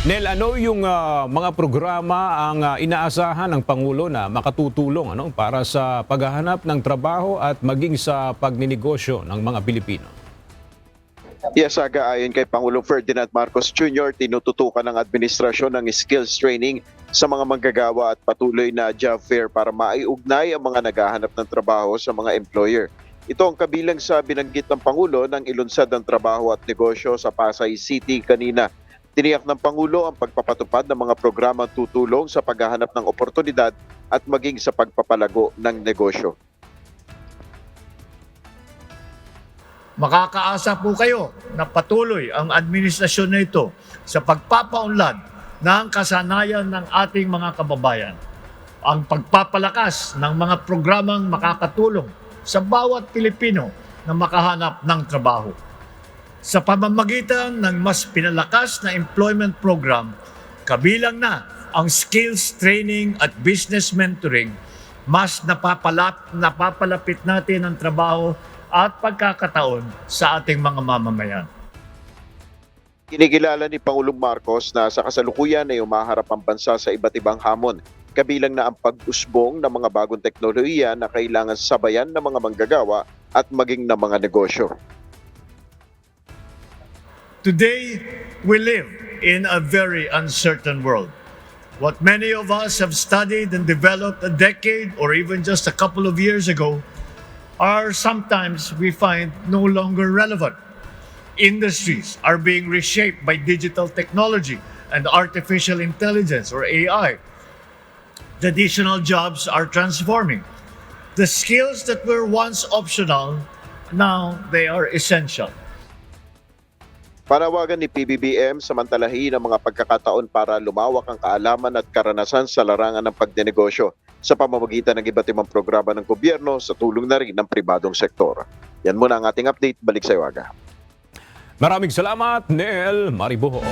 Nel, ano yung mga programa ang inaasahan ng Pangulo na makatutulong para sa paghahanap ng trabaho at maging sa pagninegosyo ng mga Pilipino? Yes, Aga, ayon kay Pangulong Ferdinand Marcos Jr., tinututukan ng administrasyon ng skills training sa mga manggagawa at patuloy na job fair para maiugnay ang mga naghahanap ng trabaho sa mga employer. Ito ang kabilang sa binanggit ng Pangulo ng ilunsad ng trabaho at negosyo sa Pasay City kanina. Tiniyak ng Pangulo ang pagpapatupad ng mga programang tutulong sa paghahanap ng oportunidad at maging sa pagpapalago ng negosyo. Makakaasa po kayo na patuloy ang administrasyon na ito sa pagpapaunlad ng kasanayan ng ating mga kababayan. Ang pagpapalakas ng mga programang makakatulong sa bawat Pilipino na makahanap ng trabaho. Sa pamamagitan ng mas pinalakas na employment program, kabilang na ang skills training at business mentoring, mas napapalapit natin ang trabaho at pagkakataon sa ating mga mamamayan. Kinikilala ni Pangulong Marcos na sa kasalukuyan ay umaharap ang bansa sa iba't ibang hamon, kabilang na ang pag-usbong ng mga bagong teknolohiya na kailangan sabayan ng mga manggagawa at maging ng mga negosyo. Today, we live in a very uncertain world. What many of us have studied and developed a decade or even just a couple of years ago are sometimes we find no longer relevant. Industries are being reshaped by digital technology and artificial intelligence or AI. Traditional jobs are transforming. The skills that were once optional, now they are essential. Panawagan ni PBBM samantalahin ang mga pagkakataon para lumawak ang kaalaman at karanasan sa larangan ng pagdinegosyo sa pamamagitan ng iba't ibang programa ng gobyerno sa tulong na rin ng pribadong sektor. Yan muna ang ating update. Balik sa iyo, Aga. Maraming salamat, Nel Mariboho.